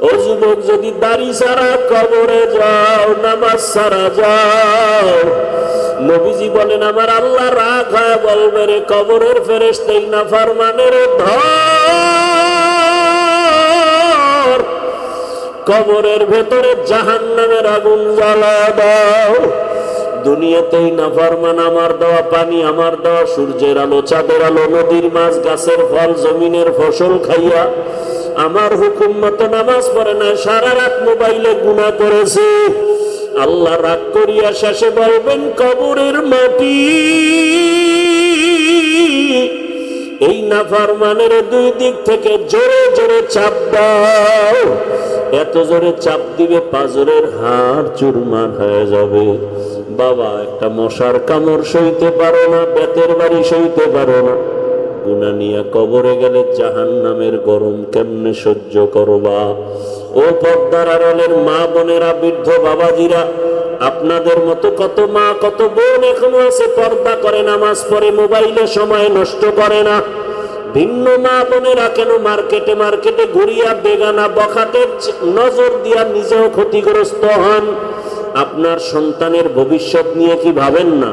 ও যুবক, যদি দাড়ি ছাড়া কবরে যাও, নামাজ ছাড়া যাও, নবীজি বলেন আমার আল্লাহ রাগ হয় বলবে, রে কবরের ফেরেশতা নাফরমানের ধর, কবরের ভেতরে জাহান্নামের আগুন জ্বালায় দাও। দুনিয়াতেই নাফরমান আমার দেওয়া পানি, আমার দেওয়া সূর্যের আলো, চাঁদের আলো, নদীর মাছ, গাছের ফল, জমিনের ফসল খাইয়া আমার হুকুম মতো নামাজ পড়ে না, সারা রাত মোবাইলে গুনাহ করেছে। আল্লাহ রাগ করিয়া শেষে বলবেন, কবরের মাটি এই নাফরমানের দুই দিক থেকে জোরে জোরে চাপ দাও। এত জোরে চাপ দিবে পাঁজরের হাড় চুরমার হয়ে যাবে। বাবা, একটা মশার কামড় সইতে পারো না, বেতের বাড়ি সইতে পারো না, গুনাহ নিয়ে কবরে গেলে জাহান্নামের গরম কেমনে সহ্য করবা? ও পর্দার আড়ালের মা বোনেরা, বৃদ্ধ বাবাজিরা, আপনাদের মতো কত মা কত বোন এখনো আছে পর্দা করে, নামাজ পড়ে, মোবাইলে সময় নষ্ট করে না। ভিন্ন মা বোনেরা কেন মার্কেটে মার্কেটে ঘুরিয়া বেগানা বখাটের নজর দিয়া নিজেও ক্ষতিগ্রস্ত হন? আপনার সন্তানের ভবিষ্যৎ নিয়ে কি ভাবেন না?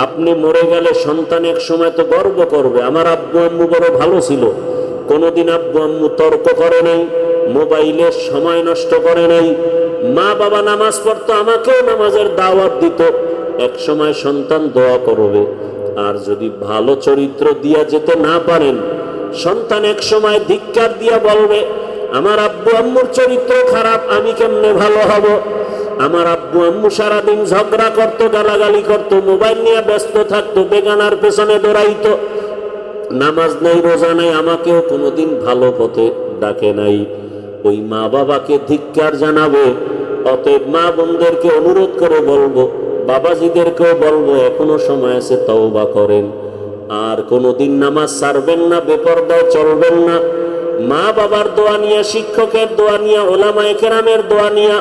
আপনি মরে গেলে সন্তান এক সময় তো গর্ব করবে, আমার আব্বু আম্মু বড় ভালো ছিল, কোনোদিন আব্বু আম্মু তর্ক করে নাই, মোবাইলে সময় নষ্ট করে নাই, মা বাবা নামাজ পড়তো, আমাকেও নামাজের দাওয়াত দিত। এক সময় সন্তান দোয়া করবে। আর যদি ভালো চরিত্র দিয়া যেতে না পারেন, সন্তান এক সময় ধিক্কার দিয়া বলবে, আমার আব্বু আম্মুর চরিত্র খারাপ, আমি কেমনে ভালো হব? আমার আব্বু আম্মু সারাদিন ঝগড়া করতো, গালাগালি করতো, মোবাইল নিয়ে ব্যস্ত থাকতো, বেগানার পেছনে দৌড়াইতো, নামাজ নাই, রোজা নাই, আমাকেও কোনোদিন ভালো পথে ডাকে নাই। ওই মা বাবাকে ধিক্কার জানাবে। অতএব মা বোনদেরকে অনুরোধ করে বলবো, বাবাজিদেরকেও বলবো, এখনো সময় আছে, তওবা করেন। আর কোনোদিন নামাজ ছাড়বেন না, বেপরদায় চলবেন না। মা বাবার দোয়া নিয়া, শিক্ষকের দোয়া নিয়া, ওলামায়ে কেরামের দোয়া নিয়া,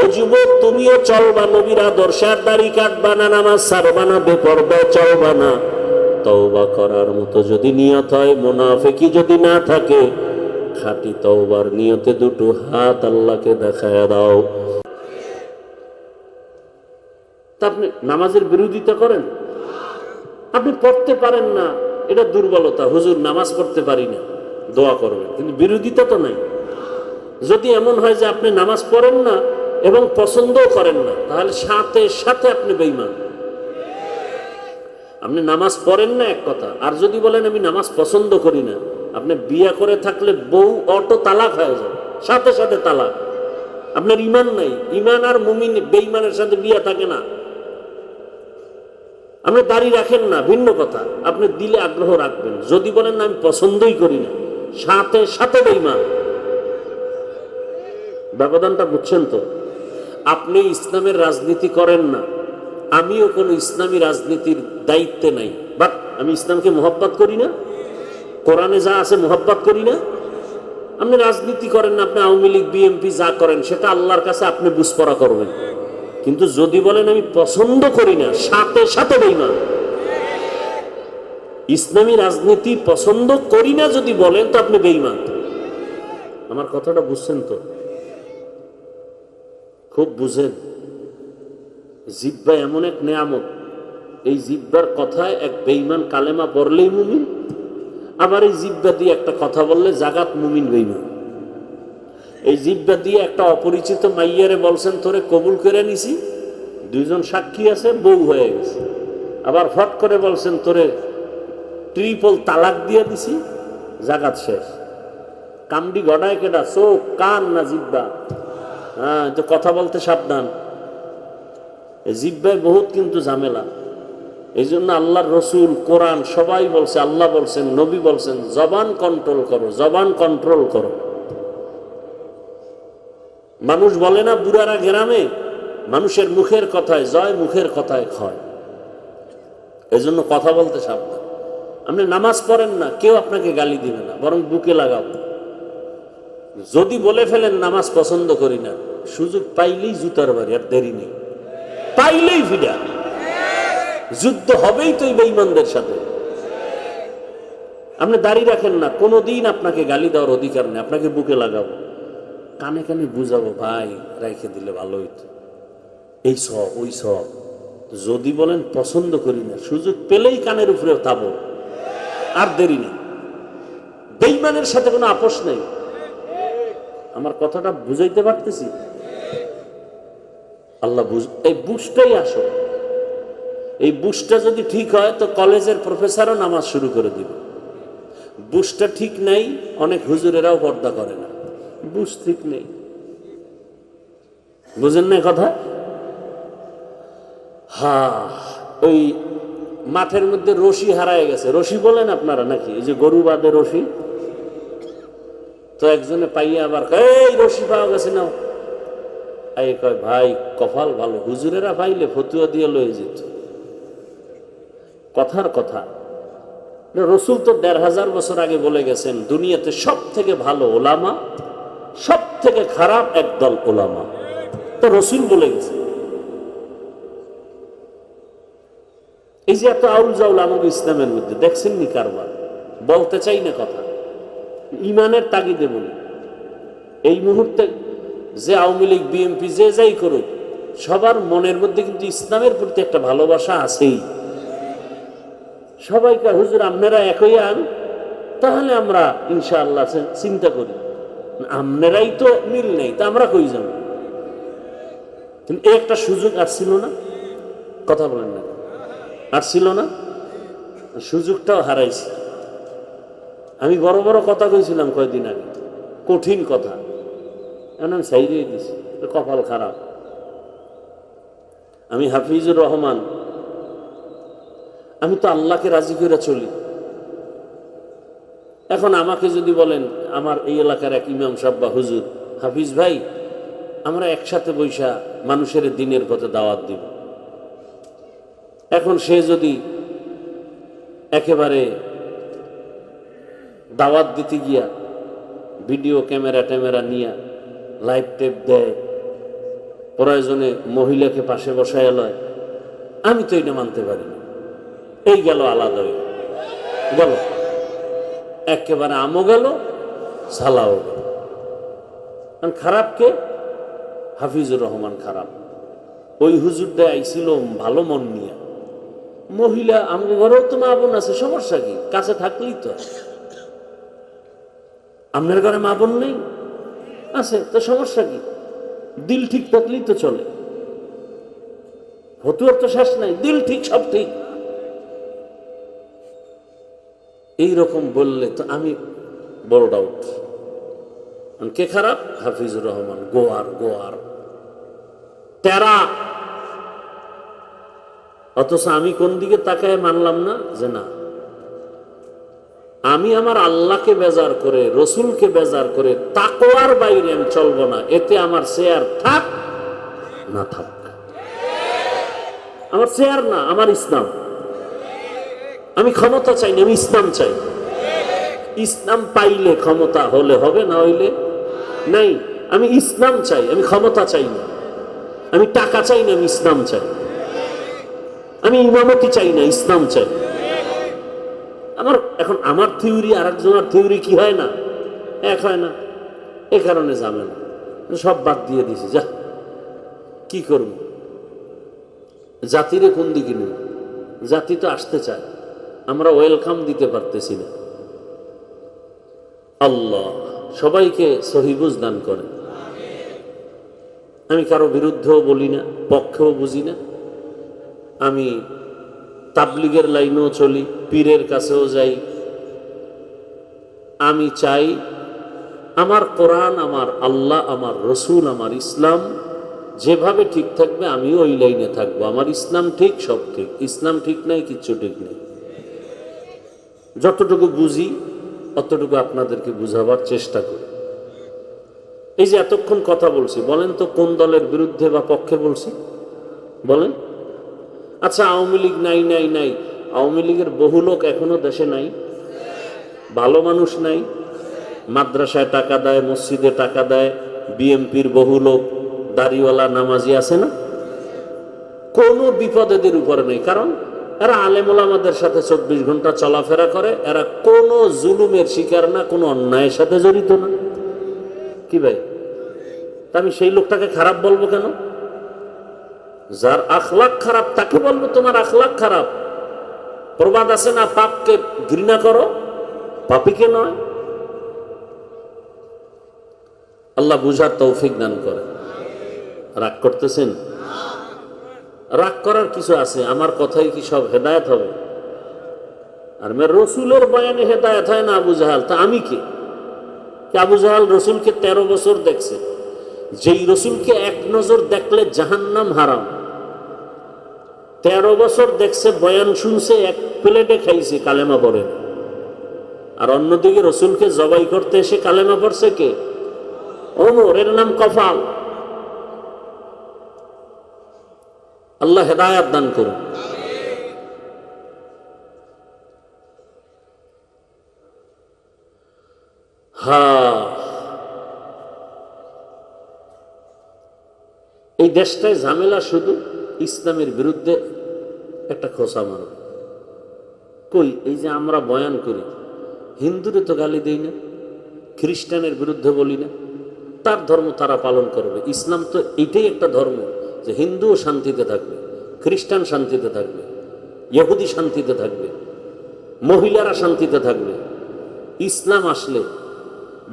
ও যুবক তুমিও চলবা নবীর আদর্শে, আর দাড়ি কাটবা না, নামাজ ছাড়বা না, বেপরদায় চলবা না। তওবা করার মতো যদি নিয়ত হয়, মুনাফিকি যদি না থাকে, খাঁটি তওবার নিয়তে দুটো হাত আল্লাহকে দেখায়া দাও। তা আপনি নামাজের বিরোধিতা করেন, আপনি পড়তে পারেন না, এটা দুর্বলতা। হুজুর নামাজ পড়তে পারি না, দোয়া করবেন, কিন্তু বিরোধিতা তো নাই। যদি এমন হয় যে আপনি নামাজ পড়েন না এবং পছন্দও করেন না, তাহলে সাথে সাথে আপনি বেঈমান। আপনি নামাজ পড়েন না এক কথা, আর যদি বলেন আমি নামাজ পছন্দ করি না, আপনি বিয়ে করে থাকলে বউ অটো তালাক হয়ে যায়, সাথে সাথে তালাক। আপনার ইমান নাই। ইমান আর মুমিন বেঈমানের সাথে বিয়ে থাকে না। আপনি দাড়ি রাখেন না, ভিন্ন কথা, আপনি দিলে আগ্রহ রাখবেন। যদি বলেন না আমি পছন্দই করি না, সাথে সাথে বেঈমান। ব্যবধানটা বুঝছেন তো? আপনি ইসলামের রাজনীতি করেন না, আমিও কোনো ইসলামী রাজনীতির দায়িত্বে নাই, বাট আমি ইসলামকে মোহাব্বত করি না, কোরআনে যা আছে মোহাব্বত করি না। আপনি রাজনীতি করেন না, আপনি আওয়ামী লীগ বিএনপি যা করেন সেটা আল্লাহর কাছে আপনি বুঝপড়া করবেন। কিন্তু যদি বলেন আমি পছন্দ করি না, সাথে সাথে বেঈমান। ইসলামী রাজনীতি পছন্দ করি না যদি বলেন, তো আপনি বেঈমান। আমার কথাটা বুঝছেন তো? খুব বুঝেন। জিহ্বা এমন এক নেয়ামত, এই জিহ্বার কথায় এক বেঈমান কালেমা পড়লেই মুমিন, আবার এই জিহ্বা দিয়ে একটা কথা বললে জাগাত মুমিন বেঈমান। এই জিহ্বা দিয়ে একটা অপরিচিত মাইয়ারে বলছেন তোরে কবুল করে নিছি, দুইজন সাক্ষী আছে, বউ হয়ে গেছে। আবার ফট করে বলছেন তোরে ট্রিপল তালাক দিয়ে দিছি, জাগাত শেষ। কামডি গড়ায় কেডা? চোখ, কান না জিহ্বা? হ্যাঁ, তো কথা বলতে সাবধান। জিহ্বায় বহুত কিন্তু ঝামেলা। এই জন্য আল্লাহর রসুল, কোরআন সবাই বলছে, আল্লাহ বলছেন, নবী বলছেন, জবান কন্ট্রোল করো, জবান কন্ট্রোল করো। মানুষ বলে না বুড়ারা গ্রামে, মানুষের মুখের কথায় জয়, মুখের কথায় ক্ষয়। এই জন্য কথা বলতে সাবধান। আপনি নামাজ পড়েন না, কেউ আপনাকে গালি দিবে না, বরং বুকে লাগাবো। যদি বলে ফেলেন নামাজ পছন্দ করি না, সুযোগ পাইলেই জুতার বাড়ি, আর দেরি নেই, পাইলেই ফিডা। যুদ্ধ হবেই তো এই বেঈমানদের সাথে। আপনি দাড়ি রাখেন না, কোনোদিন আপনাকে গালি দেওয়ার অধিকার নেই, আপনাকে বুকে লাগাবো। কানে কানে বুঝাবো, ভাই রাইখে দিলে ভালো হইতো, এই সব ওই সব। যদি বলেন পছন্দ করি না, সুযোগ পেলেই কানের উপরে তাবো, আর দেরি নেই। বেঈমানের সাথে কোনো আপোষ নেই। আমার কথাটা বুঝাইতে পারতেছি? আল্লাহ এই বুঝটাই আসো। এই বুঝটা যদি ঠিক হয় তো কলেজের প্রফেসরও নামাজ শুরু করে দিবে। বুঝটা ঠিক নেই, অনেক হুজুরেরাও পর্দা করে না, বুঝ ঠিক নেই। বুঝেন না কথা? ওই মাঠের মধ্যে রশি হারায় গেছে, রশি বলেন আপনারা নাকি, এই যে গরু বাঁধে রশি, তো একজনে পাইয়া আবার এই রশি পাওয়া গেছে নাও। এই কয় ভাই কপাল ভালো, হুজুরেরা পাইলে ফতুয়া দিয়ে লয়ে যেত। কথার কথা, রসুল তো ১৫০০ বছর আগে বলে গেছেন, দুনিয়াতে সব থেকে ভালো ওলামা, সব থেকে খারাপ একদল ওলামা। তো রসুল বলে গেছে। এই যে এত আউল জাউল আমাদের ইসলামের মধ্যে দেখছেন নি কারবার, বলতে চাই না কথা, ইমানের তাগিদে বলি। এই মুহূর্তে যে আওয়ামী লীগ বিএনপি যে যাই করুক, সবার মনের মধ্যে কিন্তু ইসলামের প্রতি একটা ভালোবাসা আছেই। সবাইকে হুজুর আপনারা একই আন, তাহলে আমরা ইনশাআল্লাহ চিন্তা করি। আপনারাই তো মিল নেই, তা আমরা কই যাব? কিন্তু এই একটা সুযোগ আসছিল না, কথা বলেন না, আসছিল না, সুযোগটাও হারাইছি। আমি বড় বড় কথা কইছিলাম কয়েকদিন আগে, কঠিন কথা, এখন আমি সাইডে দিছি, কপাল খারাপ। আমি হাফিজুর রহমান, আমি তো আল্লাহকে রাজি করে চলি। এখন আমাকে যদি বলেন আমার এই এলাকার এক ইমাম সাহেব বা হুজুর, হাফিজ ভাই আমরা একসাথে বৈশা মানুষের দিনের পথে দাওয়াত দিব, এখন সে যদি একেবারে দাওয়াত দিতে গিয়া ভিডিও ক্যামেরা ট্যামেরা নিয়ে লাইভ টেপ দেয়, প্রয়োজনে মহিলাকে পাশে বসায় লয়, আমি তো এটা মানতে পারি না। এই গেল আলাদা হয়ে গেল, একেবারে আমও গেল সালাও গেল। খারাপ কে? হাফিজুর রহমান খারাপ। ওই হুজুরটা আইছিল ভালো মন নিয়ে, মহিলা আমার ঘরেও তো মা বোন আছে, সমস্যা কি? কাছে থাকলেই তো। আপনার ঘরে মা বোন নেই? আছে তো, সমস্যা কি? দিল ঠিক থাকলেই তো চলে। ফতুয়ার তো শেষ নাই, দিল ঠিক সব ঠিক। এইরকম বললে তো আমি বড় ডাউট। কে খারাপ? হাফিজুর রহমান গোয়ার গোয়ার তেরা। অথচ আমি কোন দিকে তাকায় মানলাম না যে না, আমি আমার আল্লাহকে বেজার করে, রসুলকে বেজার করে তাকওয়ার বাইরে আমি চলবো না। এতে আমার চেয়ার থাক না থাক, আমার চেয়ার না, আমার ইসলাম। আমি ক্ষমতা চাই না, আমি ইসলাম চাই। ইসলাম পাইলে ক্ষমতা হলে হবে, না হইলে নাই। আমি ইসলাম চাই, আমি ক্ষমতা চাই না। আমি টাকা চাই না, আমি ইসলাম চাই। আমি ইমামতি চাই না, ইসলাম চাই। আমার এখন আমার থিওরি আর একজনের থিওরি কি হয় না, এক হয় না। এ কারণে ঝামেলা, সব বাদ দিয়ে দিছি। যা কি করব, জাতিরে কোন দিকে নেব? জাতি তো আসতে চায়, আমরা ওয়েলকাম দিতে পারতেছি না। আল্লাহ সবাইকে সহিবুজ দান করেন। আমি কারো বিরুদ্ধেও বলি না, পক্ষেও বুঝি না। আমি তাবলিগের লাইনেও চলি, পীরের কাছেও যাই। আমি চাই আমার কোরআন, আমার আল্লাহ, আমার রসুল, আমার ইসলাম যেভাবে ঠিক থাকবে আমি ওই লাইনে থাকবো। আমার ইসলাম ঠিক, সব ঠিক। ইসলাম ঠিক নাই, কিচ্ছু ঠিক নেই। যতটুকু বুঝি অতটুকু আপনাদেরকে বুঝাবার চেষ্টা করি। এই যে এতক্ষণ কথা বলছি, বলেন তো কোন দলের বিরুদ্ধে বা পক্ষে বলছি? বলেন। আচ্ছা, আওয়ামী লীগ নাই নাই নাই, আওয়ামী লীগের বহু লোক এখনো দেশে নাই, ভালো মানুষ নাই, মাদ্রাসায় টাকা দেয়, মসজিদে টাকা দেয়, বিএমপির বহু লোক দাড়িওয়ালা নামাজি আছে না? কোনো বিপদ এদের উপরে নেই, কারণ এরা আলেম ওলামাদের সাথে 24 ঘন্টা চলাফেরা করে। এরা কোনো জুলুমের শিকার না, কোনো অন্যায়ের সাথে জড়িত না। কি ভাই, আমি সেই লোকটাকে খারাপ বলবো কেন? যার আখলাক খারাপ তাকে বলবো তোমার আখলাক খারাপ। প্রবাদ আছে না, পাপকে ঘৃণা করো, পাপীকে নয়। আল্লাহ বুঝার তৌফিক দান করে। রাগ করতেছেন? রাগ করার কিছু আছে? আমার কথাই কি সব হেদায়েত হবে? আর রসুলের বয়ানে হেদায়েত হয় না আবু জাহাল, তা আমি কি? আবু জাহাল রসুলকে 13 বছর দেখছে, যেই রসুলকে এক নজর দেখলে জাহান্নাম হারাম। 13 বছর দেখছে, বয়ান শুনছে, এক প্লেটে খাইছে, কালেমা পড়ে। আর অন্যদিকে রসুলকে জবাই করতে এসে কালেমা পড়ছে কে? ওমর, এর নাম কফাল। আল্লাহ হেদায়াত দান করুন। এই দেশটায় ঝামেলা শুধু ইসলামের বিরুদ্ধে একটা খোঁচা মারো। কই এই যে আমরা বয়ান করি, হিন্দুরে তো গালি দেই না, খ্রিস্টানের বিরুদ্ধে বলি না, তার ধর্ম তারা পালন করবে। ইসলাম তো এটাই একটা ধর্ম যে হিন্দুও শান্তিতে থাকবে, খ্রিস্টান শান্তিতে থাকবে, ইহুদি শান্তিতে থাকবে, মহিলারা শান্তিতে থাকবে। ইসলাম আসলে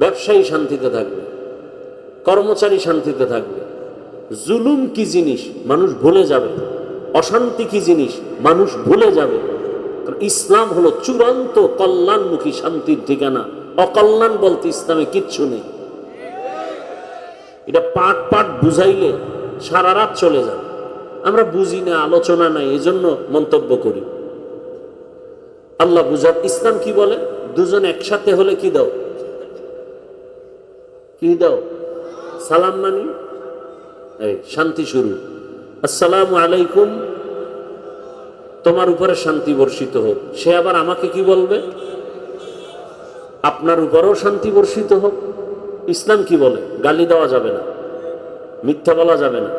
ব্যবসায়ী শান্তিতে থাকবে, কর্মচারী শান্তিতে থাকবে। জুলুম কি জিনিস মানুষ ভুলে যাবে, অশান্তি কি জিনিস মানুষ ভুলে যাবে। ইসলাম হলো চূড়ান্ত কল্যাণমুখী শান্তির ঠিকানা। অকল্যাণ বলতে ইসলামে কিচ্ছু নেই। এটা পাট পাট বুঝাইলে সারা রাত চলে যাবে। আমরা বুঝি না, আলোচনা নাই, এজন্য মন্তব্য করি। আল্লাহ বুঝার। ইসলাম কি বলে? দুজন একসাথে হলে কি দাও? কি দাও? সালাম মানি, এই শান্তি শুরু। আসসালামু আলাইকুম, তোমার উপরে শান্তি বর্ষিত হোক। সে আবার আমাকে কি বলবে? আপনার উপরেও শান্তি বর্ষিত হোক। ইসলাম কি বলে? গালি দেওয়া যাবে না, মিথ্যা বলা যাবে না,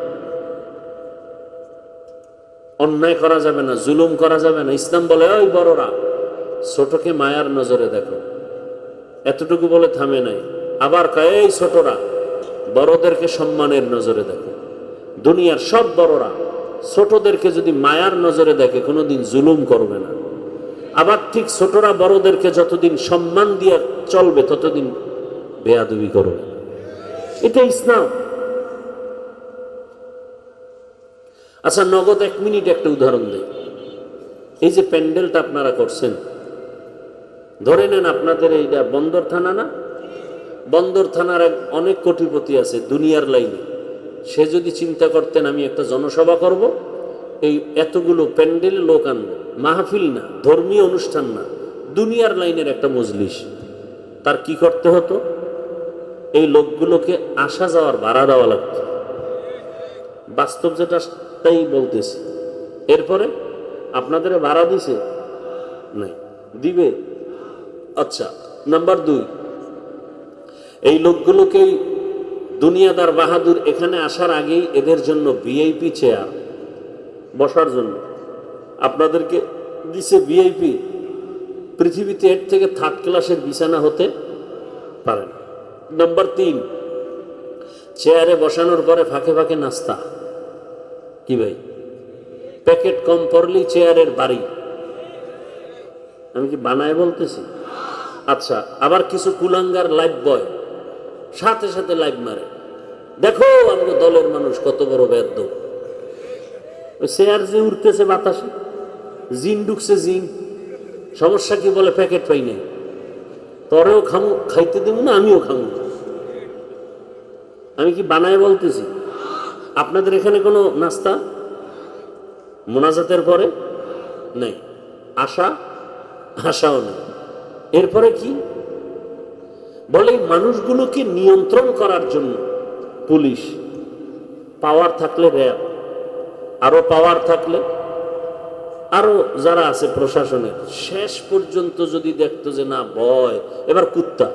অন্যায় করা যাবে না, জুলুম করা যাবে না। ইসলাম বলে ওই বড়রা ছোটকে মায়ার নজরে দেখো, এতটুকু বলে থামে নাই। আবার কয় এই ছোটরা বড়দেরকে সম্মানের নজরে দেখো। দুনিয়ার সব বড়রা ছোটদেরকে যদি মায়ার নজরে দেখে কোনোদিন জুলুম করবে না। আবার ঠিক ছোটরা বড়দেরকে যতদিন সম্মান দিয়ে চলবে ততদিন বেয়াদবি করবে। এটা ইসলাম। আচ্ছা, নগদ 1 মিনিট একটা উদাহরণ দেই। এই যে প্যান্ডেলটা আপনারা করছেন, ধরে নেন আপনাদের এইটা বন্দর থানা না? বন্দর থানার অনেক কোটিপতি আছে দুনিয়ার লাইনে। সে যদি চিন্তা করতেন আমি একটা জনসভা করব, এই এতগুলো প্যান্ডেল লোক আনবো, মাহফিল না, ধর্মীয় অনুষ্ঠান না, দুনিয়ার লাইনের একটা মজলিস, তার কি করতে হতো? এই লোকগুলোকে আসা যাওয়ার ভাড়া দেওয়া লাগতো। বাস্তব যেটা তাই বলতেছি। এরপরে আপনাদের ভাড়া দিছে নাই? দিবে। আচ্ছা, নাম্বার 2, এই লোকগুলোকে দুনিয়াদার বাহাদুর এখানে আসার আগেই এদের জন্য ভিআইপি চেয়ার বসার জন্য আপনাদেরকে দিছে ভিআইপি। পৃথিবীতে এর থেকে 3rd ক্লাসের বিছানা হতে পারে না। নাম্বার 3, চেয়ারে বসানোর পরে ফাঁকে ফাঁকে নাস্তা। কি ভাই, প্যাকেট কম পড়লেই চেয়ারের বাড়ি। আমি কি বানায় বলতেছি? আচ্ছা, আবার কিছু কুলাঙ্গার লাইভ বয় সাথে সাথে লাইভ মারে, দেখো আমাদের দলের মানুষ কত বড় ব্যর্থ। ওই চেয়ার যে উঠতেছে বাতাসে, জিন ঢুকছে জিন। সমস্যা কি? বলে প্যাকেট পাই নাই। তোরেও খামু, খাইতে দেবো না, আমিও খামু। আমি কি বানায় বলতেছি? আপনাদের এখানে কোনো নাস্তা মোনাজাতের পরে নেই, আশাও নেই। এরপরে কি বলে? মানুষগুলোকে নিয়ন্ত্রণ করার জন্য পুলিশ, পাওয়ার থাকলে র্যাব, আরো পাওয়ার থাকলে আরো যারা আছে প্রশাসনের, শেষ পর্যন্ত যদি দেখতো যে না ভয়, এবার কুত্তা।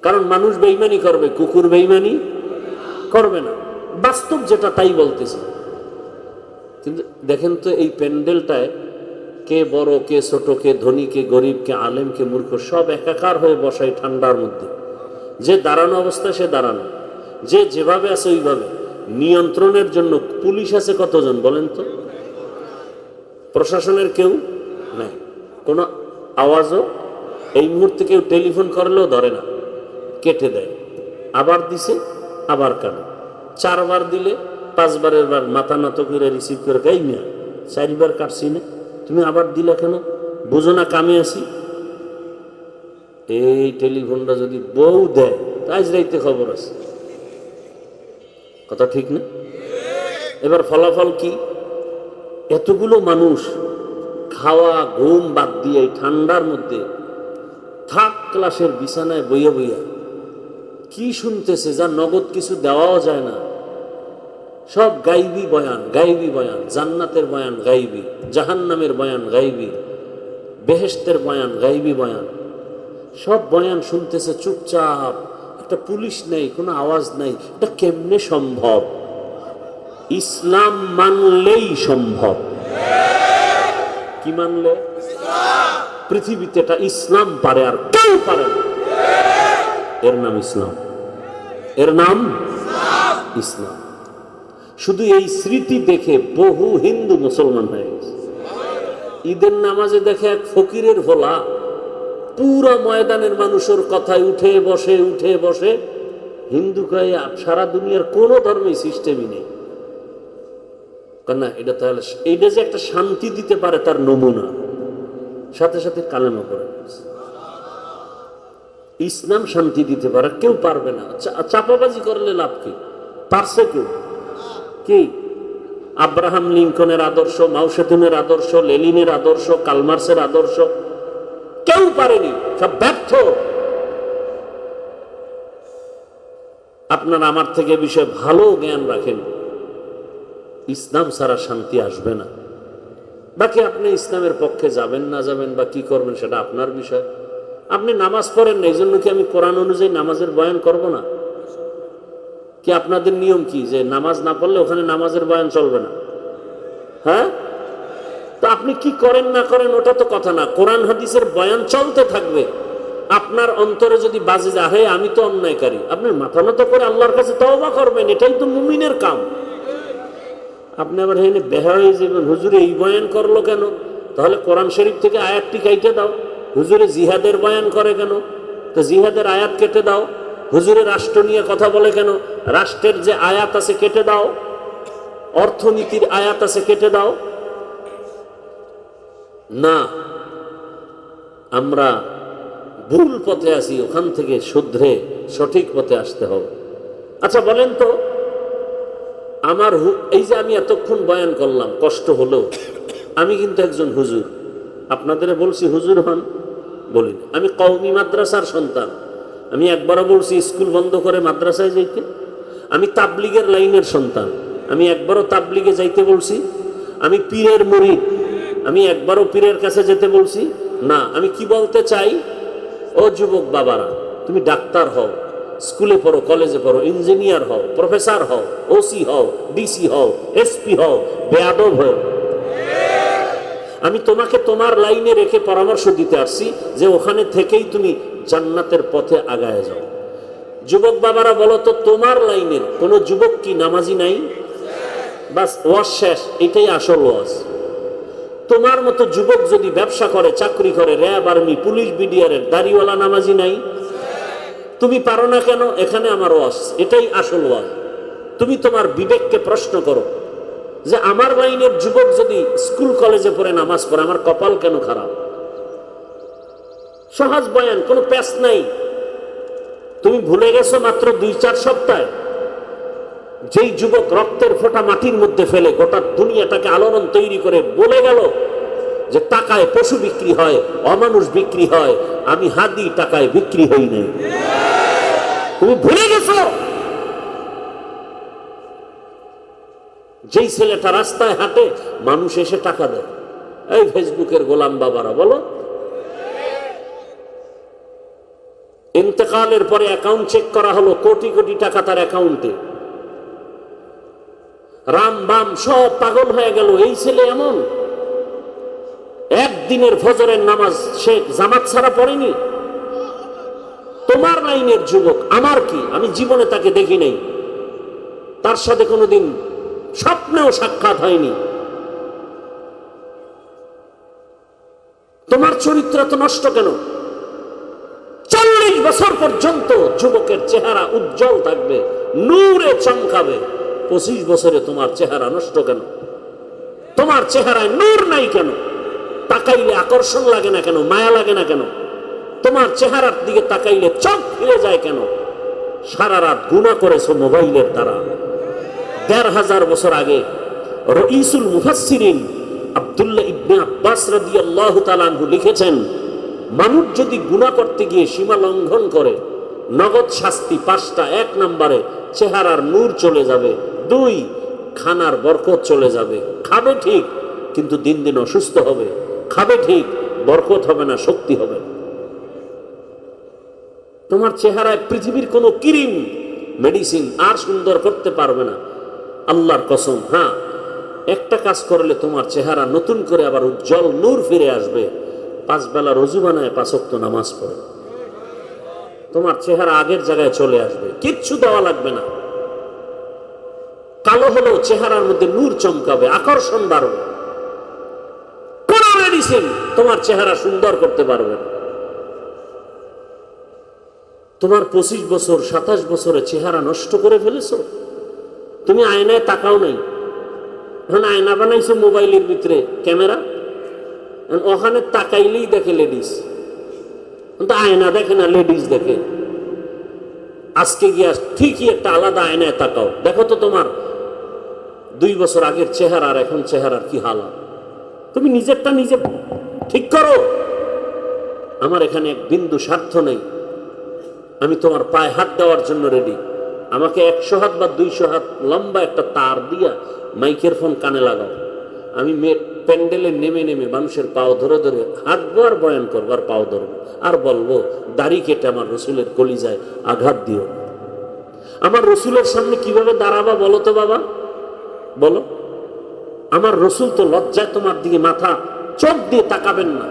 কারণ মানুষ বেইমানি করবে, কুকুর বেইমানি করবে না। বাস্তব যেটা তাই বলতেছে। কিন্তু দেখেন তো এই প্যান্ডেলটায় কে বড়, কে ছোট, কে ধনী, কে গরিব, কে আলেম, কে মূর্খ, সব একাকার হয়ে বসায় ঠান্ডার মধ্যে। যে দাঁড়ানো অবস্থায় সে দাঁড়ানো, যে যেভাবে আছে ওইভাবে। নিয়ন্ত্রণের জন্য পুলিশ আছে কতজন বলেন তো? প্রশাসনের কেউ নাই, কোনো আওয়াজও। এই মুহূর্তে কেউ টেলিফোন করলেও ধরে না, কেটে দেয়। আবার দিছে, আবার কানে। 4 বার দিলে 5 বারের বার মাথা নত করে রিসিভ করে, গাই মিয়া 4 বার কাটছি না, তুমি আবার দিলে কেন? বুঝো না কামে আসি। এই টেলিফোনটা যদি বউ দেয়, আজ রাইতে খবর আছে। কথা ঠিক না? এবার ফলাফল কি? এতগুলো মানুষ খাওয়া ঘুম বাদ দিয়ে ঠান্ডার মধ্যে থাক ক্লাসের বিছানায় বইয়া বইয়া কি শুনতেছে, যা নগদ কিছু দেওয়াও যায় না। সব গাইবি বয়ান, গাইবি বয়ান, জান্নাতের বয়ান গাইবি, জাহান্নামের বয়ান গাইবি, বেহেশতের বয়ান গাইবি বয়ান। সব বয়ান শুনতেছে চুপচাপ, একটা পুলিশ নেই, কোনো আওয়াজ নাই। এটা কেমনে সম্ভব? ইসলাম মানলেই সম্ভব। কি মানলে? পৃথিবীতে এটা ইসলাম পারে, আর কেউ পারে না। এর নাম ইসলাম, এর নাম ইসলাম। শুধু এই স্মৃতি দেখে বহু হিন্দু মুসলমান হয়ে গেছে। ঈদের নামাজে দেখে এক ফকিরের ভোলা পুরা ময়দানের মানুষের কথায় উঠে বসে, উঠে বসে। হিন্দু কয় সারা দুনিয়ার কোনো ধর্মেই সিস্টেমই নেই। না, এটা তাহলে এইটা যে একটা শান্তি দিতে পারে তার নমুনা। সাথে সাথে কালেমা পড়ে ইসলাম শান্তি দিতে পারে, কেউ পারবে না। চাপাবাজি করলে লাভ কি? পারছে কেউ? কি আব্রাহাম লিঙ্কনের আদর্শ, মাও সেতুনের আদর্শ, লেনিনের আদর্শ, কালমার্সের আদর্শ কেউ পারেনি, সব ব্যর্থ। আপনারা আমার থেকে বিষয়ে ভালো জ্ঞান রাখেন, ইসলাম ছাড়া শান্তি আসবে না। বাকি আপনি ইসলামের পক্ষে যাবেন না যাবেন বা কি করবেন সেটা আপনার বিষয়। আপনি নামাজ পড়েন না, এই জন্য কি আমি কোরআন অনুযায়ী নামাজের বয়ান করব না? কি আপনাদের নিয়ম কি যে নামাজ না পড়লে ওখানে নামাজের বয়ান চলবে না? হ্যাঁ, তো আপনি কি করেন না করেন ওটা তো কথা না, কোরআন হাদিসের বয়ান চলতে থাকবে। আপনার অন্তরে যদি বাজে যায় হে আমি তো অন্যায়কারী, আপনি মাথা নত করে আল্লাহর কাছে তওবা করবেন, এটাই তো মুমিনের কাম। আপনি আবার হেনে বেহা হয়ে যাবেন, হুজুরে এই বয়ান করলো কেন? তাহলে কোরআন শরীফ থেকে আয়াতটি কাইটে দাও। হুজুরে জিহাদের বয়ান করে কেন? তো জিহাদের আয়াত কেটে দাও। হুজুরে রাষ্ট্র নিয়ে কথা বলে কেন? রাষ্ট্রের যে আয়াত আছে কেটে দাও। অর্থনীতির আয়াত আছে কেটে দাও। না, আমরা ভুল পথে আছি, ওখান থেকে শুধরে সঠিক পথে আসতে হবে। আচ্ছা বলেন তো, আমার এই যে আমি এতক্ষণ বয়ান করলাম, কষ্ট হলো, আমি কিন্তু একজন হুজুর। আপনাদের বলছি হুজুর হন, বলি না। আমি কওমি মাদ্রাসার সন্তান। আমি একবারও বলছি স্কুল বন্ধ করে মাদ্রাসায় যাইতে। আমি তাবলিগের লাইনের সন্তান। আমি একবারও তাবলিগে যাইতে বলছি? আমি পীরের মুরিদ। আমি একবারও পীরের কাছে যেতে বলছি না। আমি কি বলতে চাই, ও যুবক বাবারা, তুমি ডাক্তার হও, স্কুলে পড়ো, কলেজে পড়ো, ইঞ্জিনিয়ার হও, প্রফেসর হও, ওসি হও, ডিসি হও, এসপি হও, বেয়াদব হও। আমি তোমাকে তোমার লাইনে রেখে পরামর্শ দিতে আসছি যে ওখানে থেকেই তুমি জান্নাতের পথে আগায় যাও। যুবক বাবারা বলো তো, তোমার লাইনের কোন যুবক কি নামাজি নাই? বাস, ওয়াজ শেষ, এটাই আসল ওয়াজ। তোমার মতো যুবক যদি ব্যবসা করে, চাকরি করে, র্যাব, আর্মি, পুলিশ, বিডিআরের দাড়িওয়ালা নামাজি নাই? তুমি পারো না কেন? এখানে আমার ওয়াজ, এটাই আসল ওয়াজ। তুমি তোমার বিবেককে প্রশ্ন করো যে আমার লাইনের যুবক যদি স্কুল কলেজে পড়ে নামাজ পড়ে, আমার কপাল কেন খারাপ? সহজ বয়ান, কোনো প্যাচ নাই। তুমি ভুলে গেছো মাত্র 2-4 সপ্তাহে যেই যুবক রক্তের ফোঁটা মাটির মধ্যে ফেলে গোটা দুনিয়াটাকে আলোড়ন তৈরি করে বলে গেল যে টাকায় পশু বিক্রি হয়, অমানুষ বিক্রি হয়, আমি হাদি টাকায় বিক্রি হই নাই। তুমি ভুলে গেছো যেই ছেলেটা রাস্তায় হাঁটে, মানুষ এসে টাকা দেয়। এই ফেসবুকের গোলাম বাবারা বলো, ইন্তেকালের পরে অ্যাকাউন্ট চেক করা হলো, কোটি কোটি টাকা তার অ্যাকাউন্টে। রাম বাম সব পাগল হয়ে গেল। এই ছেলে এমন, একদিনের ফজরের নামাজ সে জামাত ছাড়া পড়েনি। তোমার লাইনের যুবক, আমার কি, আমি জীবনে তাকে দেখি নাই, তার সাথে কোনোদিন স্বপ্নেও সাক্ষাৎ হয়নি। তোমার চরিত্র তো নষ্ট কেন? 40 বছর পর্যন্ত যুবকের চেহারা উজ্জ্বল থাকবে, নূরে চমকাবে। 25 বছরে তোমার চেহারা নষ্ট কেন? তোমার চেহারায় নূর নাই কেন? তাকাইলে আকর্ষণ লাগে না কেন? মায়া লাগে না কেন? তোমার চেহারার দিকে তাকাইলে চোখ ফিরে যায় কেন? সারা রাত গুনাহ করেছো মোবাইলের দ্বারা। 1500 বছর আগে রঈসুল মুফাসসিরিন আব্দুল্লাহ ইবনে আব্বাস রাদিয়াল্লাহু তাআলা আনহু লিখেছেন, মানুষ যদি গুনাহ করতে গিয়ে সীমা লঙ্ঘন করে, নগদ শাস্তি 5টা। 1 নম্বরে চেহারার নূর চলে যাবে, 2 খানার বরকত চলে যাবে। খাবে ঠিক, কিন্তু দিন দিন অসুস্থ হবে। খাবে ঠিক, বরকত হবে না, শক্তি হবে না। তোমার চেহারায় পৃথিবীর কোনো ক্রিম, মেডিসিন আর সুন্দর করতে পারবে না, আল্লাহর কসম। হ্যাঁ, একটা কাজ করলে তোমার চেহারা নতুন করে আবার উজ্জ্বল নূর ফিরে আসবে। 5 বেলা রোজু বানায় 5 ওয়াক্ত নামাজ পড়ে, তোমার চেহারা আগের জায়গায় চলে আসবে। কিচ্ছু দেওয়া লাগবে না। কালো হলেও চেহারার মধ্যে নূর চমকাবে, আকর্ষণ বাড়বে। কোন মেডিসিন তোমার চেহারা সুন্দর করতে পারবে না। তোমার 25 বছর 27 বছরে চেহারা নষ্ট করে ফেলেছো। তুমি আয়নায় তাকাও নাই, এখন আয়না বানাইছো মোবাইলের ভিতরে ক্যামেরা, ওখানে তাকাইলেই দেখে লেডিস, কিন্তু আয়না দেখে না, লেডিস দেখে। আজকে গিয়া ঠিকই একটা আলাদা আয়নায় তাকাও, দেখো তো তোমার 2 বছর আগের চেহারা আর এখন চেহারার কি হালাত। তুমি নিজেরটা নিজে ঠিক করো। আমার এখানে এক বিন্দু স্বার্থ নেই, আমি তোমার পায়ে হাত দেওয়ার জন্য রেডি। আমাকে 100 হাত বা 200 হাত লম্বা একটা তার দিয়া মাইকের ফোন কানে লাগাও, আমি প্যান্ডেলে নেমে নেমে মানুষের পাও ধরে ধরে হাঁটবো আর বয়ান করবো আর পাও ধরবো আর বলবো, দাড়ি কেটে আমার রসুলের কলিজায় আঘাত দিও। আমার রসুলের সামনে কিভাবে দাঁড়াবা বলো তো বাবা, বলো। আমার রসুল তো লজ্জায় তোমার দিকে মাথা চোখ দিয়ে তাকাবেন না।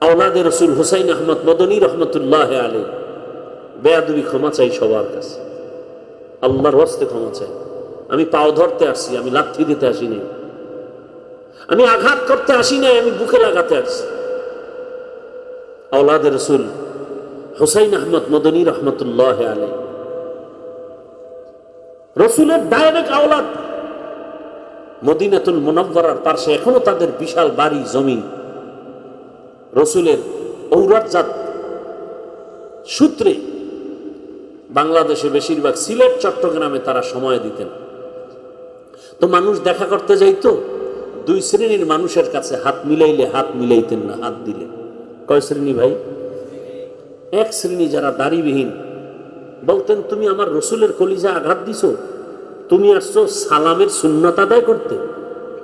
আওলাদে রসুল হুসাইন আহমদ মদনী রহমতুল্লাহ আলাইহি, বেয়াদবি ক্ষমা চাই সবার কাছে, আল্লাহর ওয়াস্তে ক্ষমা চাই। আমি পাও ধরতে আসছি, আমি লাথি দিতে আসি নাই, আমি আঘাত করতে আসি নাই, আমি বুকে লাগাতে আসছি। আওলাদে রসুল হুসাইন আহমদ মদনী রহমতুল্লাহ আলাইহি, রসুলের ডাইরেক্ট আওলাদ। মদিনাতুল মুনাওয়ারার পাশে এখনো তাদের বিশাল বাড়ি জমিন। রসুলের ঔরতজাত সূত্রে বাংলাদেশে বেশিরভাগ সিলেট চট্টগ্রামে তারা সময় দিতেন। তো মানুষ দেখা করতে যাইতো, 2 শ্রেণীর মানুষের কাছে হাত মিলাইলে হাত মিলাইতেন না, হাত দিলে। কয় শ্রেণী ভাই? 1 শ্রেণী যারা দাড়িবিহীন, বলতেন তুমি আমার রসুলের কলিজা আঘাত দিছো, তুমি আসছো সালামের সুন্নাত আদায় করতে,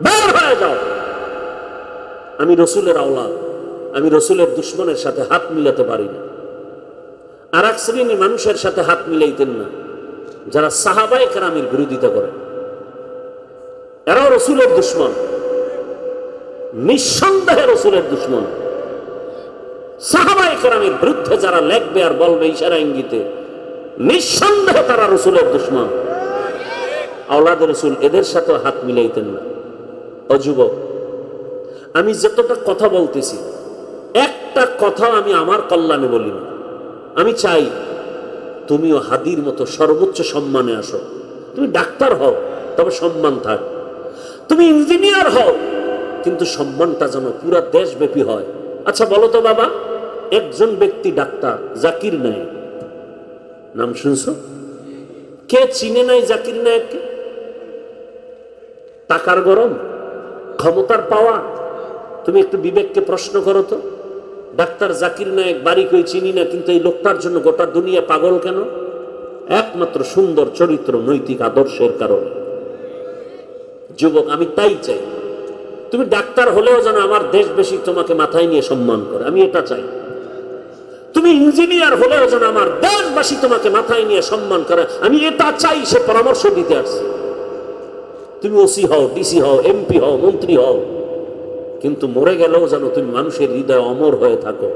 বের হয়ে যাও। আমি রসুলের আওলাদ, আমি রসুলের দুশ্মনের সাথে হাত মিলাতে পারি না। আর 1 শ্রেণী মানুষের সাথে হাত মিলাইতেন না যারা সাহাবায়ে কেরামের বিরোধিতা করে, এরাও রসুলের দুশ্মন, নিঃসন্দেহে রসুলের দুশ্মন। সাহাবায়ে কেরামের বিরুদ্ধে যারা লেখবে আর বলবে ইশারা ইঙ্গিতে, নিঃসন্দেহে তারা রসুলের দুশ্মন। আওলাদ রসুল এদের সাথে হাত মিলাইতেন না। ও যুবক, আমি যতটা কথা বলতেছি, একটা কথা আমি আমার কল্যাণে বলি না। আমি চাই তুমিও হাদির মতো সর্বোচ্চ সম্মানে আসো। তুমি ডাক্তার হও, তবে সম্মান থাক। তুমি ইঞ্জিনিয়ার হও, কিন্তু সম্মানটা যেন পুরা দেশব্যাপী হয়। আচ্ছা বলো তো বাবা, একজন ব্যক্তি ডাক্তার, জাকির নায়েক, নাম শুনছো? কে চিনে নাই জাকির নায়েককে? টাকার গরম, ক্ষমতার পাওয়া। তুমি একটু বিবেককে প্রশ্ন করো তো, ডাক্তার জাকির নায়েক বাড়ি কই চিনি না, কিন্তু এই লোকটার জন্য গোটা দুনিয়া পাগল কেন? একমাত্র সুন্দর চরিত্র, নৈতিক আদর্শের কারণে। যুবক, আমি তাই চাই তুমি ডাক্তার হলেও যেন আমার দেশবাসী তোমাকে মাথায় নিয়ে সম্মান করে, আমি এটা চাই। তুমি ইঞ্জিনিয়ার হলেও যেন আমার দেশবাসী তোমাকে মাথায় নিয়ে সম্মান করে, আমি এটা চাই। সে পরামর্শ দিতে আসছে। তুমি ওসি হও, ডিসি হও, এমপি হও, মন্ত্রী হও, কিন্তু মরে গেলেও যেন তুমি মানুষের হৃদয়ে অমর হয়ে থাকো।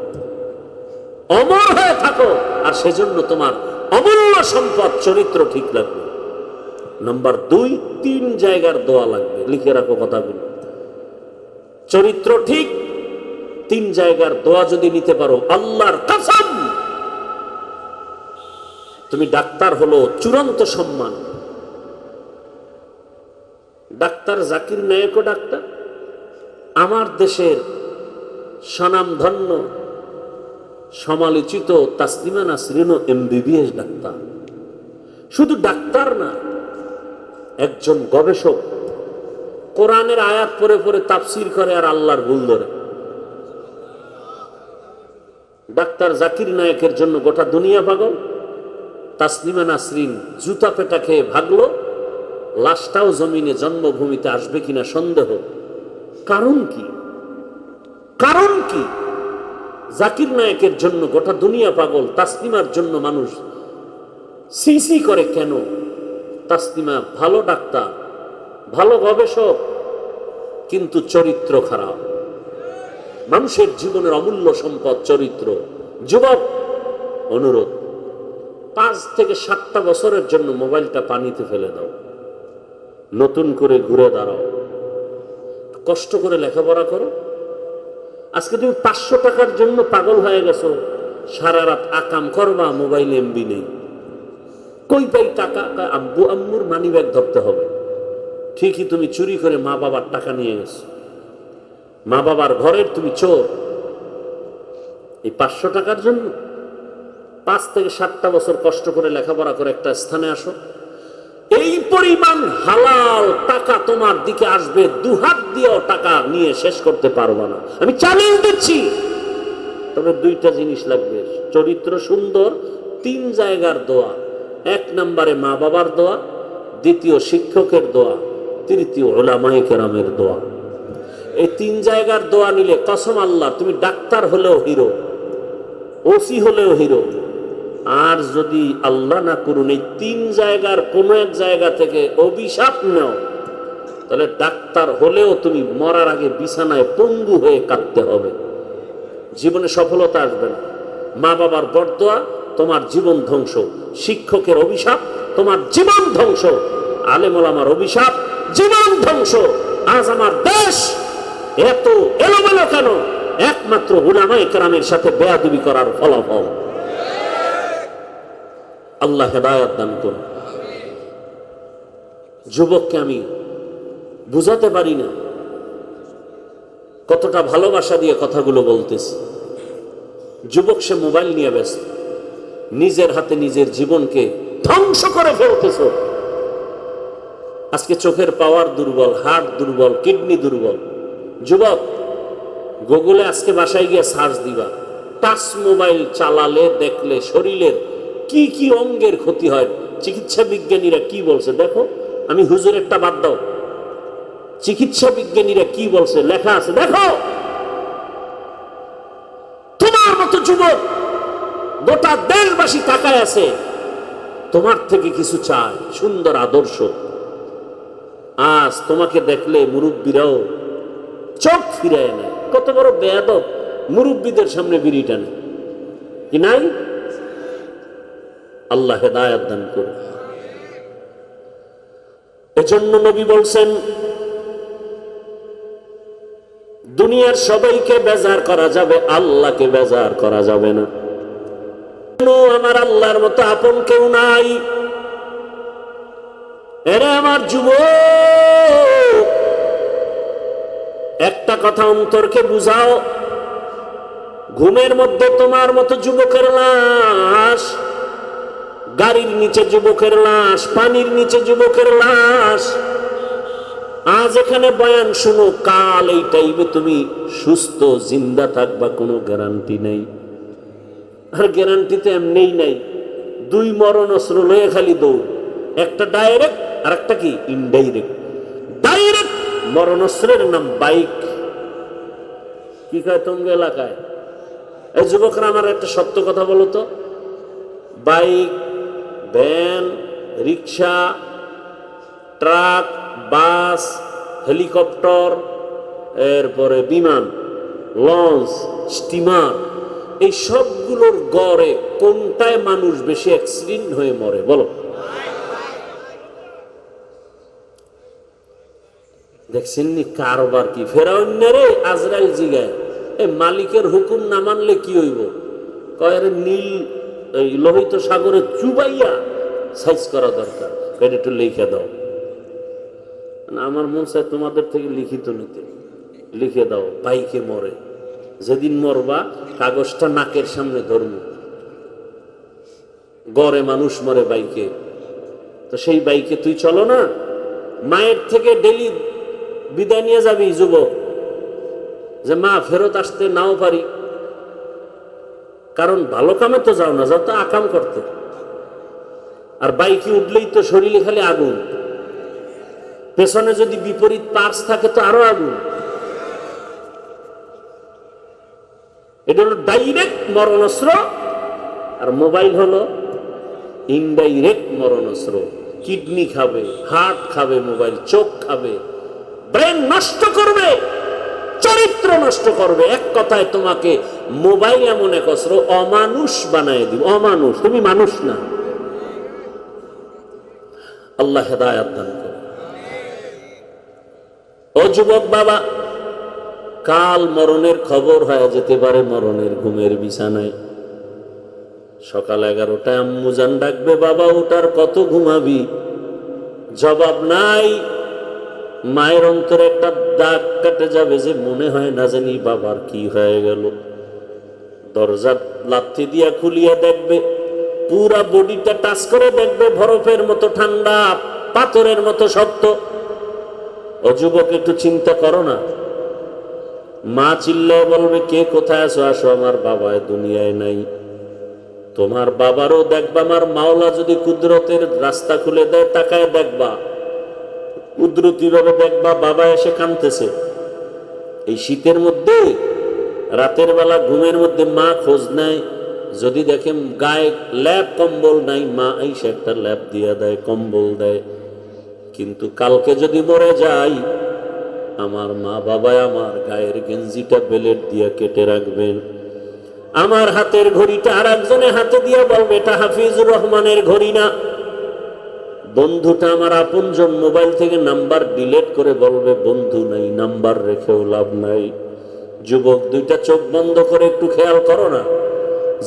অমর হয়ে থাকো, আর সেজন্য তোমার অমূল্য সম্পদ চরিত্র ঠিক লাগবে। নাম্বার 2, 3 জায়গার দোয়া লাগবে, লিখে রাখো কথাগুলো। চরিত্র ঠিক, 3 জায়গার দোয়া যদি নিতে পারো, আল্লাহর কসম তুমি ডাক্তার হলো চূড়ান্ত সম্মান। ডাক্তার জাকির নায়েকও ডাক্তার, আমার দেশের স্বনামধন্য সমালোচিত তাসলিমা নাসরিনও MBBS ডাক্তার। শুধু ডাক্তার না, একজন গবেষক, কোরআনের আয়াত পড়ে পড়ে তাফসীর করে আর আল্লাহর ভুল ধরে। ডাক্তার জাকির নায়েকের জন্য গোটা দুনিয়া পাগল, তাসলিমা নাসরিন জুতা পেটা খেয়ে ভাগলো, লাশটাও জমিনে জন্মভূমিতে আসবে কিনা সন্দেহ। কারণ কি? কারণ কি? জাকির নায়েকের জন্য গোটা দুনিয়া পাগল, তাসলিমার জন্য মানুষ সিসি করে কেন? তাসলিমা ভালো ডাক্তার, ভালো গবেষক, কিন্তু চরিত্র খারাপ। মানুষের জীবনের অমূল্য সম্পদ চরিত্র। যুবক, অনুরোধ, 5 থেকে 7টা বছরের জন্য মোবাইলটা পানিতে ফেলে দাও, নতুন করে ঘুরে দাঁড়াও, কষ্ট করে লেখাপড়া করো। আজকে তুমি 500 টাকার জন্য পাগল হয়ে গেছো, সারা রাত আকাম করবা, মোবাইল MB নেই, কই পাই টাকা? আব্বু আম্মুর মানি ব্যাগ ধরতে হবে। ঠিকই তুমি চুরি করে মা বাবার টাকা নিয়ে গেছো, মা বাবার ঘরের তুমি চোর। এই 500 টাকার জন্য 5 থেকে 7টা বছর কষ্ট করে লেখাপড়া করে একটা স্থানে আসো, এই পরিমাণ হালাল টাকা তোমার দিকে আসবে, 2 হাত দিয়েও টাকা নিয়ে শেষ করতে পারবা না। আমি চ্যালেঞ্জ দিচ্ছি। তবে 2টা জিনিস লাগবে, চরিত্র সুন্দর, 3 জায়গার দোয়া। 1 নম্বরে মা বাবার দোয়া, 2 শিক্ষকের দোয়া, 3 উলামায়ে কেরামের দোয়া। এই 3 জায়গার দোয়া নিলে কসম আল্লাহ, তুমি ডাক্তার হলেও হিরো, ওসি হলেও হিরো। আর যদি আল্লাহ না করুন এই 3 জায়গার কোনো এক জায়গা থেকে অভিশাপ নাও, তাহলে ডাক্তার হলেও তুমি মরার আগে বিছানায় পঙ্গু হয়ে কাঁদতে হবে, জীবনে সফলতা আসবে না। মা বাবার বরদোয়া তোমার জীবন ধ্বংস, শিক্ষকের অভিশাপ তোমার জীবন ধ্বংস, আলেম ওলামার অভিশাপ জীবন ধ্বংস। আজ আমার দেশ এত এলোমেলো কেন? একমাত্র উলামায়ে কেরামের সাথে বেয়াদবি করার ফলাফল। আল্লাহ হেদায়েত দান করুন। যুবককে আমি বুঝাতে পারি না কতটা ভালোবাসা দিয়ে কথাগুলো বলতেছি। যুবক সে মোবাইল নিয়ে ব্যস্ত, নিজের হাতে নিজের জীবনকে ধ্বংস করে ফেলতেছ। আজকে চোখের পাওয়ার দুর্বল, হার্ট দুর্বল, কিডনি দুর্বল। যুবক, গুগলে আজকে বাসায় গিয়ে সার্চ দিবা, টাচ মোবাইল চালালে দেখলে শরীরের কি কি অঙ্গের ক্ষতি হয়। চিকিৎসা বিজ্ঞানীরা কি বলছে দেখো। আমি হুজুরেরটা বাদ দাও, চিকিৎসা বিজ্ঞানীরা কি বলছে লেখা আছে দেখো। তোমার মতো যুবক গোটা দেশবাসী তাকায় আছে, তোমার থেকে কিছু চায়, সুন্দর আদর্শ। আজ তোমাকে দেখলে মুরব্বীরাও চোখ ফিরায় নেয়। কত বড় বেয়াদব মুরব্বীদের সামনে বিড়ি টানে কি নাই? আল্লাহ হেদায়েত দান করুন। এজন্য নবী বলছেন, দুনিয়ার সবাইকে বেজার করা যাবে, আল্লাহকে বেজার করা যাবে না। আমার আল্লাহর মতো আপন কেউ নাই। এরা আমার যুবক, একটা কথা অন্তরকে বুঝাও, ঘুমের মধ্যে তোমার মতো যুবকের লাশ, গাড়ির নিচে যুবকের লাশ, পানির নিচে যুবকের লাশ। আজ এখানে বয়ান শুনো, কাল এই টাইমে তুমি সুস্থ জিন্দা থাকবা কোনো গ্যারান্টি নেই। আর গ্যারান্টি তো এমনিই নাই। 2 মরণ অস্ত্র লয়ে খালি দৌড়, একটা ডাইরেক্ট আর একটা কি ইনডাইরেক্ট। ডাইরেক্ট মরণ অস্ত্রের নাম বাইক। কি কয় তোমার এলাকায়? এই যুবকরা আমার একটা সত্য কথা বলো তো, বাইক, ভ্যান, রিক্সা, ট্রাক, বাস, হেলিকপ্টার, এরপরে বিমান, লঞ্চ, স্টিমার, এই সবগুলোর গড়ে কোনটায় মানুষ বেশি অ্যাক্সিডেন্ট হয়ে মরে বলো? দেখছেন নি কারবার কি? ফেরাউন্নারে আজরাইল জিগায়, এ মালিকের হুকুম না মানলে কি হইব? কয় আরে নীল এই লোহিত সাগরে চুবাইয়া সাইজ করা দরকার, এটা একটু লিখে দাও। আমার মন চায় তোমাদের থেকে লিখিত নিতে, লিখে দাও। বাইকে মরে, যেদিন মরবা কাগজটা নাকের সামনে ধরব। গড়ে মানুষ মরে বাইকে, তো সেই বাইকে তুই চলো না, মায়ের থেকে ডেলি বিদায় নিয়ে যাবি যুবক, যে মা ফেরত আসতে নাও পারি, কারণ ভালো কামে তো যাও না, যাও তো আকাম করতে। আর বাইকে উঠলেই তো শরীরে খালি আগুন, পেছনে যদি বিপরীত পার্স থাকে তো আরো আগুন। এটা হলো ডাইরেক্ট মরণাস্ত্র, আর মোবাইল হলো ইনডাইরেক্ট মরণাস্ত্র। কিডনি খাবে, হার্ট খাবে মোবাইল, চোখ খাবে, ব্রেন নষ্ট করবে, চরিত্র নষ্ট করবে। এক কথায় তোমাকে মোবাইল এমন এক অস্ত্র, অমানুষ বানায় দিব। অমানুষ, তুমি মানুষ না। আল্লাহ হেদায়াত দান করে। ও যুবক বাবা, কাল মরণের খবর হয়ে যেতে পারে মরণের ঘুমের বিছানায়। সকাল 11টায় আম্মু জান ডাকবে, বাবা ওটার কত ঘুমাবি? জবাব নাই। মায়ের অন্তরে একটা দাগ কাটে যাবে যে মনে হয় না জানি বাবার কি হয়ে গেল। দরজা লাথি দিয়া খুলিয়া দেখবে, পুরা বডিটা টাচ করে দেখবে বরফের মতো ঠান্ডা, পাথরের মতো শক্ত। ও যুবক, একটু চিন্তা করো না। মা চিল্লায় বলবে, কে কোথায় আছো? আসো, আমার বাবা দুনিয়ায় নাই। তোমার বাবারও দেখবা, আমার মাওলা যদি কুদরতের রাস্তা খুলে দেয়, তাকায় দেখবা, কুদরতি ভাবে দেখবা বাবা এসে কাঁদতেছে। এই শীতের মধ্যে রাতের বেলা ঘুমের মধ্যে মা খোঁজ নেয়, যদি দেখেন গায়ে ল্যাপ কম্বল নাই, মা এসে একটা ল্যাপ দিয়ে দেয়, কম্বল দেয়। কিন্তু কালকে যদি মরে যাই, আমার মা বাবা আমার গায়ের গেঞ্জিটা বেলেট দিয়ে কেটে রাখবেন, আমার হাতের ঘড়িটা আর একজনের হাতে দিয়ে বলবে এটা হাফিজুর রহমানের ঘড়ি না। বন্ধুটা আমার আপনজন মোবাইল থেকে নাম্বার ডিলিট করে বলবে বন্ধু নাই, নাম্বার রেখেও লাভ নাই। যুবক, দুইটা চোখ বন্ধ করে একটু খেয়াল করো না।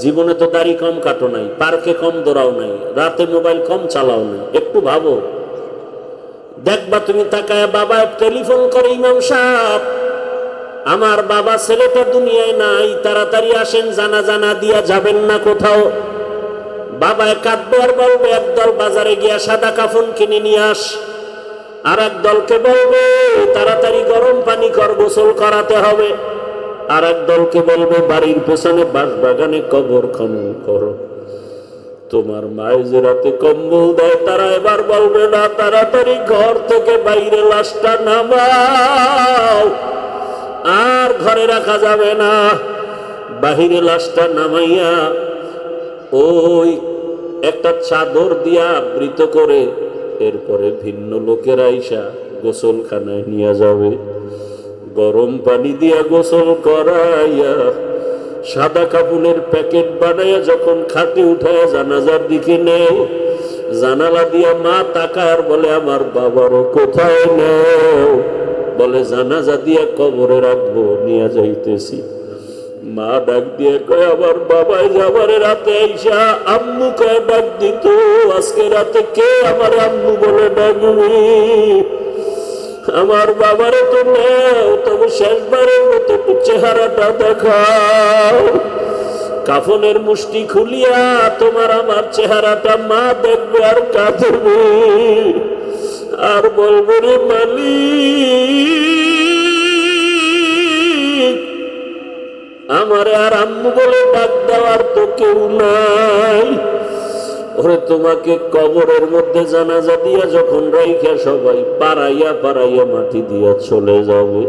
জীবনে তো দাড়ি কম কাটো নাই, পার্কে কম দৌড়াও নাই, রাতে মোবাইল কম চালাও নাই। একটু ভাবো, দেখবা তুমি তাকায় বাবা টেলিফোন করে, ইমাম সাহেব আমার বাবা ছেলেটা দুনিয়ায় নাই, তাড়াতাড়ি আসেন, জানা জানা দিয়া যাবেন না কোথাও। বাবায় কাঁদবে আর বলবে একদল বাজারে গিয়া সাদা কাফন কিনে নিয়ে আস, আর এক দলকে বলবে তাড়াতাড়ি গরম পানি কর, গোসল করাতে হবে। আর এক দলকে বলবে বাড়ির পেছনে বাঁশ বাগানে কবর খনন করো। তোমার মায়ে যে রাতে কম্বল দেয়, তারা এবার বলবে না, তাড়াতাড়ি ঘর থেকে বাইরে লাশটা নামাও। আর ঘরে রাখা যাবে না, বাহিরে লাশটা নামাইয়া ওই একটা চাদর দিয়া আবৃত করে এরপরে ভিন্ন লোকের আইসা গোসলখানায় নিয়ে যাবে। গরম পানি দিয়া গোসল করাইয়া সাদা কাপড়ের প্যাকেট বানাইয়া যখন খাটে উঠায় জানাজার দিকে নেয়, জানালা দিয়া মা তাকার বলে আমার বাবারও কোথায় নেও? বলে জানাজা দিয়া কবরে রাখবো, নিয়ে যাইতেছি। মা ডাক দিয়ে কয় আমার বাবাই যাবার রাতে আইসা আম্মু কয় ডাক দিত, আজকে রাতে কে আমার আম্মু বলে ডাকবি? আমার বাবারে তো নেও, তবে শেষবারের মতো একটু চেহারাটা দেখাও। কাফনের মুষ্টি খুলিয়া তোমার আমার চেহারাটা মা দেখবে আর কাঁদবে, আর বলবো রে মালিক আমারে আর আম্মু বলে ডাক দেওয়ার তো কেউ নাই। ওরে তোমাকে কবরের মধ্যে জানাজা দিয়া যখন রাইখা সবাই পাড়াইয়া পাড়াইয়া মাটি দিয়া চলে যাবে,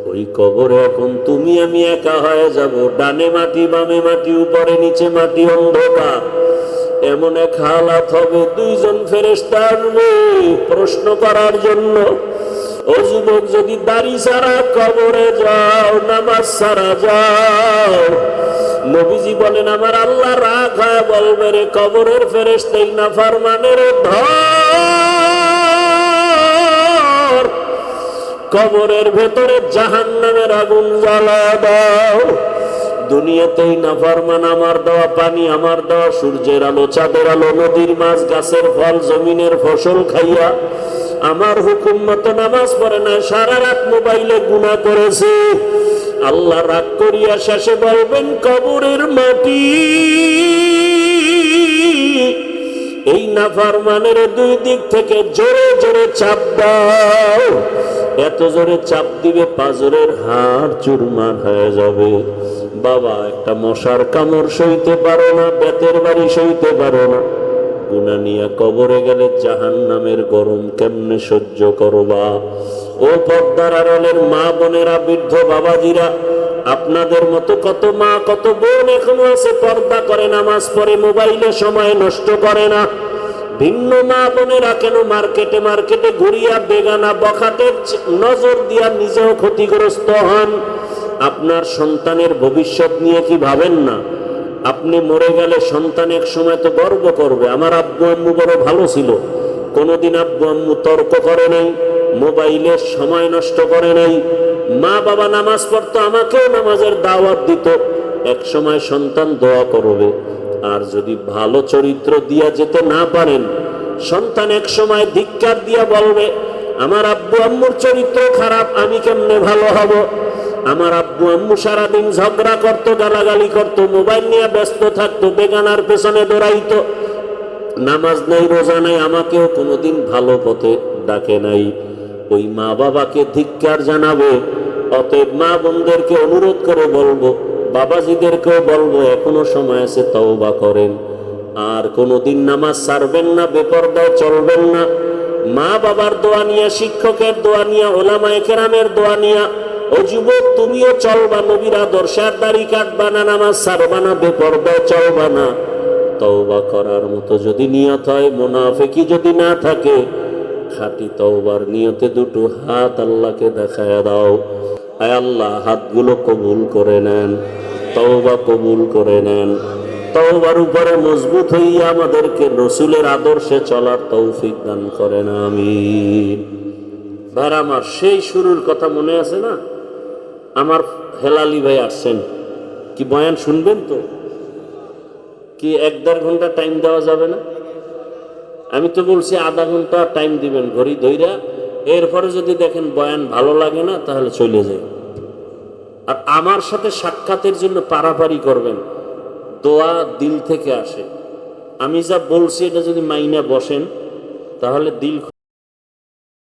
ওই কবরে এখন তুমি আমি একা হয়ে যাব। ডানে মাটি, বামে মাটি, উপরে নিচে মাটি, অন্ধকার। এমন এক হালাত হবে, দুইজন ফেরেশতা আসবে প্রশ্ন করার জন্য। ও যুবক, যদি দাড়ি ছাড়া কবরে যাও, নামাজ ছাড়া যাও, নবীজি বলেন আমার আল্লাহ রাগ হয় বলবে রে কবরের ফেরেশতা এই নাফরমানের ধর, কবরের ভেতরে জাহান্নামের আগুন জ্বালা দাও। দুনিয়াতেই নাফরমান আমার দেওয়া পানি, আমার দেওয়া সূর্যের আলো, চাঁদের আলো, নদীর মাছ, গাছের ফল, জমিনের ফসল খাইয়া আমার হুকুম মতো নামাজ পড়ে না, সারা রাত মোবাইলে গুনাহ করেছে। আল্লাহ রাগ করিয়া শেষে বলবেন কবরের মাটি এই নাফরমানের দুই দিক থেকে জোরে জোরে চাপ দাও। এত জোরে চাপ দিবে পাঁজরের হাড় চুরমার হয়ে যাবে। বাবা একটা মশার কামড় সইতে পারো না, বেতের বাড়ি সইতে পারো না, গুনাহ নিয়া কবরে গেলে জাহান্নামের গরম কেমনে সহ্য করবা? ও পর্দার আড়ালের মা বোনেরা, বৃদ্ধ বাবাজিরা, আপনাদের মতো কত মা কত বোন এখনো আছে পর্দা করে, নামাজ পড়ে, মোবাইলে সময় নষ্ট করে না। ভিন্ন মা বোনেরা কেন মার্কেটে মার্কেটে ঘুরিয়া বেগানা বখাটের নজর দিয়া নিজেও ক্ষতিগ্রস্ত হন? আপনার সন্তানের ভবিষ্যৎ নিয়ে কি ভাবেন না? আপনি মরে গেলে সন্তান এক সময় তো গর্ব করবে, আমার আব্বু আম্মু বড় ভালো ছিল, কোনোদিন আব্বু আম্মু তর্ক করে নাই, মোবাইলে সময় নষ্ট করে নাই, মা বাবা নামাজ পড়তো, আমাকেও নামাজের দাওয়াত দিত। এক সময় সন্তান দোয়া করবে। আর যদি ভালো চরিত্র দিয়া যেতে না পারেন, সন্তান এক সময় ধিক্কার দিয়া বলবে আমার আব্বু আম্মুর চরিত্র খারাপ, আমি কেমনে ভালো হব? আমার আব্বু আম্মু সারাদিন ঝগড়া করতো, গালাগালি করতো, মোবাইল নিয়ে ব্যস্ত থাকতো, বেগানার পেছনে দৌড়াইতো, নামাজ নাই রোজা নাই, আমাকেও কোনোদিন ভালো পথে ডাকে নাই। ওই মা বাবাকে ধিক্কার জানাবে। অতএব মা বোনদেরকে অনুরোধ করে বলবো, বাবাজিদেরকেও বলবো এখনো সময় আছে, তওবা করেন। আর কোনোদিন নামাজ ছাড়বেন না, বেপরদায় চলবেন না। মা বাবার দোয়া নিয়ে, শিক্ষকের দোয়া নিয়ে, ওলামায়ে কেরামের দোয়া নিয়ে ও যুবক তুমিও চলবা নবীর আদর্শে, আর দাড়ি কাটবা না, নামাজ ছাড়বা না, বেপরদায় চলবা না। তওবা করার মতো যদি নিয়ত হয়, মুনাফিকি যদি না থাকে, খাঁটি তওবার নিয়তে দুটো হাত আল্লাহকে দেখায়া দাও। আয় আল্লাহ হাতগুলো কবুল করে নেন, তওবা কবুল করে নেন। তওবার উপরে মজবুত হইয়া আমাদেরকে রসুলের আদর্শে চলার তৌফিক দান করেন, আমিন। ভাই আমার সেই শুরুর কথা মনে আছে না? আমার হেলালি ভাই আসছেন, কি বয়ান শুনবেন তো? কি 1-1.5 ঘন্টা টাইম দেওয়া যাবে না? আমি তো বলছি আধা ঘন্টা টাইম দিবেন ঘড়ি ধইরা, এরপরে যদি দেখেন বয়ান ভালো লাগে না তাহলে চলে যায়। আর আমার সাথে সাক্ষাতের জন্য পারাপারি করবেন, দোয়া দিল থেকে আসে। আমি যা বলছি এটা যদি মাইনা বসেন তাহলে দিল